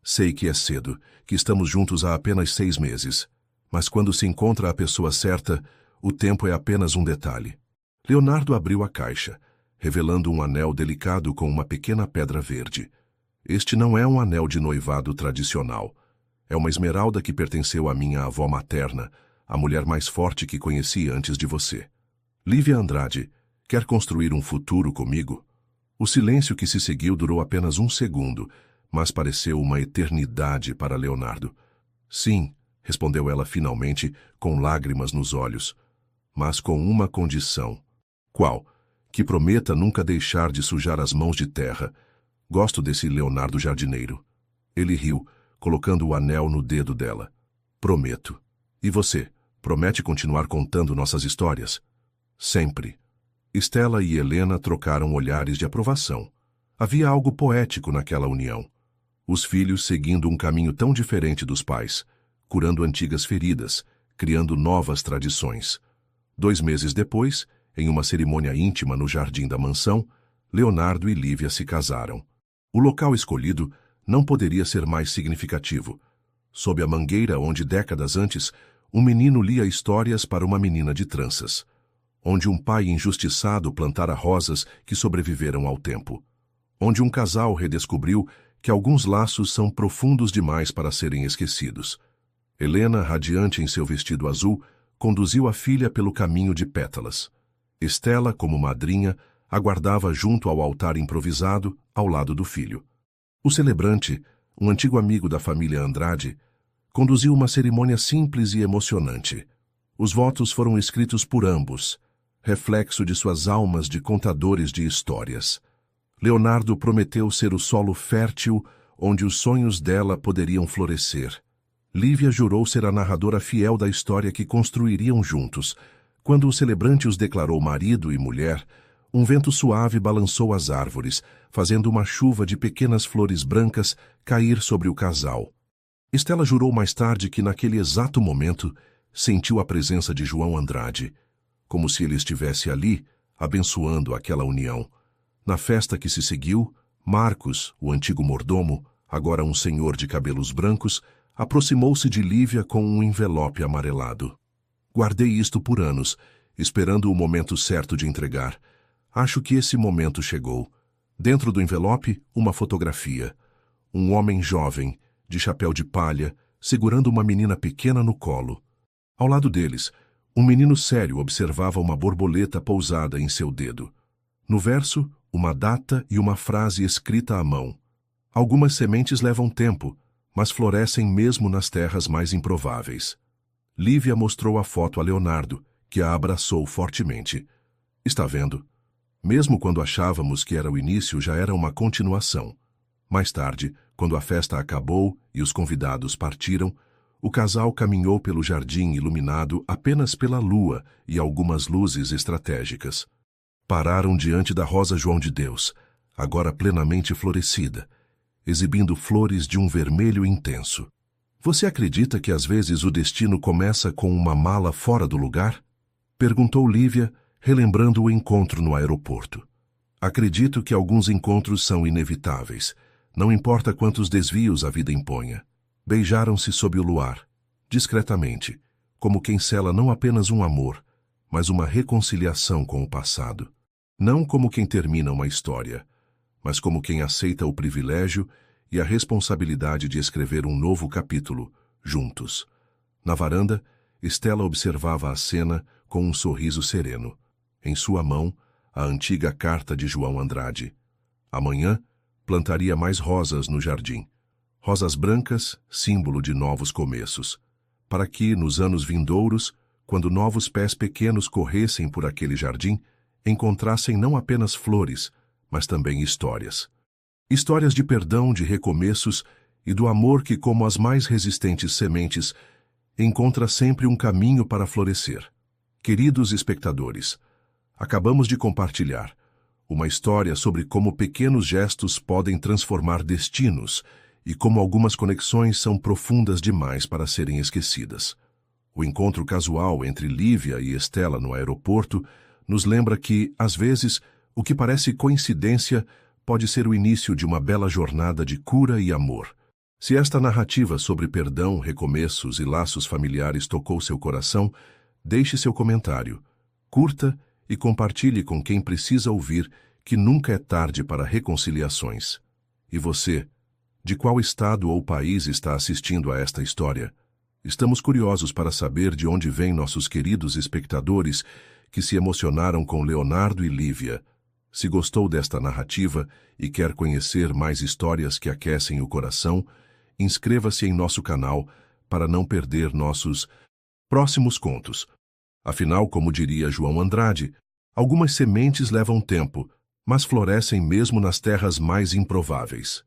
Sei que é cedo, que estamos juntos há apenas 6 meses. Mas quando se encontra a pessoa certa, o tempo é apenas um detalhe. Leonardo abriu a caixa, revelando um anel delicado com uma pequena pedra verde. Este não é um anel de noivado tradicional. É uma esmeralda que pertenceu à minha avó materna, a mulher mais forte que conheci antes de você. Lívia Andrade, quer construir um futuro comigo? O silêncio que se seguiu durou apenas 1 segundo, mas pareceu uma eternidade para Leonardo. Sim, respondeu ela finalmente, com lágrimas nos olhos, mas com uma condição. Qual? Que prometa nunca deixar de sujar as mãos de terra. Gosto desse Leonardo jardineiro. Ele riu, colocando o anel no dedo dela. Prometo. E você, promete continuar contando nossas histórias? Sempre. Estela e Helena trocaram olhares de aprovação. Havia algo poético naquela união. Os filhos seguindo um caminho tão diferente dos pais, curando antigas feridas, criando novas tradições. 2 meses depois, em uma cerimônia íntima no jardim da mansão, Leonardo e Lívia se casaram. O local escolhido não poderia ser mais significativo. Sob a mangueira onde décadas antes, um menino lia histórias para uma menina de tranças. Onde um pai injustiçado plantara rosas que sobreviveram ao tempo. Onde um casal redescobriu que alguns laços são profundos demais para serem esquecidos. Helena, radiante em seu vestido azul, conduziu a filha pelo caminho de pétalas. Estela, como madrinha, aguardava junto ao altar improvisado, ao lado do filho. O celebrante, um antigo amigo da família Andrade, conduziu uma cerimônia simples e emocionante. Os votos foram escritos por ambos, reflexo de suas almas de contadores de histórias. Leonardo prometeu ser o solo fértil onde os sonhos dela poderiam florescer. Lívia jurou ser a narradora fiel da história que construiriam juntos. Quando o celebrante os declarou marido e mulher, um vento suave balançou as árvores, fazendo uma chuva de pequenas flores brancas cair sobre o casal. Estela jurou mais tarde que naquele exato momento sentiu a presença de João Andrade, como se ele estivesse ali, abençoando aquela união. Na festa que se seguiu, Marcos, o antigo mordomo, agora um senhor de cabelos brancos, aproximou-se de Lívia com um envelope amarelado. Guardei isto por anos, esperando o momento certo de entregar. Acho que esse momento chegou. Dentro do envelope, uma fotografia. Um homem jovem, de chapéu de palha, segurando uma menina pequena no colo. Ao lado deles, um menino sério observava uma borboleta pousada em seu dedo. No verso, uma data e uma frase escrita à mão. Algumas sementes levam tempo, mas florescem mesmo nas terras mais improváveis. Lívia mostrou a foto a Leonardo, que a abraçou fortemente. Está vendo? Mesmo quando achávamos que era o início, já era uma continuação. Mais tarde, quando a festa acabou e os convidados partiram, o casal caminhou pelo jardim iluminado apenas pela lua e algumas luzes estratégicas. Pararam diante da rosa João de Deus, agora plenamente florescida, exibindo flores de um vermelho intenso. Você acredita que às vezes o destino começa com uma mala fora do lugar? Perguntou Lívia, relembrando o encontro no aeroporto. Acredito que alguns encontros são inevitáveis, não importa quantos desvios a vida imponha. Beijaram-se sob o luar, discretamente, como quem sela não apenas um amor, mas uma reconciliação com o passado. Não como quem termina uma história, mas como quem aceita o privilégio e a responsabilidade de escrever um novo capítulo, juntos. Na varanda, Estela observava a cena com um sorriso sereno. Em sua mão, a antiga carta de João Andrade. Amanhã, plantaria mais rosas no jardim. Rosas brancas, símbolo de novos começos. Para que, nos anos vindouros, quando novos pés pequenos corressem por aquele jardim, encontrassem não apenas flores, mas também histórias. Histórias de perdão, de recomeços e do amor que, como as mais resistentes sementes, encontra sempre um caminho para florescer. Queridos espectadores, acabamos de compartilhar uma história sobre como pequenos gestos podem transformar destinos e como algumas conexões são profundas demais para serem esquecidas. O encontro casual entre Lívia e Estela no aeroporto nos lembra que, às vezes, o que parece coincidência pode ser o início de uma bela jornada de cura e amor. Se esta narrativa sobre perdão, recomeços e laços familiares tocou seu coração, deixe seu comentário, curta e compartilhe com quem precisa ouvir que nunca é tarde para reconciliações. E você, de qual estado ou país está assistindo a esta história? Estamos curiosos para saber de onde vêm nossos queridos espectadores que se emocionaram com Leonardo e Lívia. Se gostou desta narrativa e quer conhecer mais histórias que aquecem o coração, inscreva-se em nosso canal para não perder nossos próximos contos. Afinal, como diria João Andrade, algumas sementes levam tempo, mas florescem mesmo nas terras mais improváveis.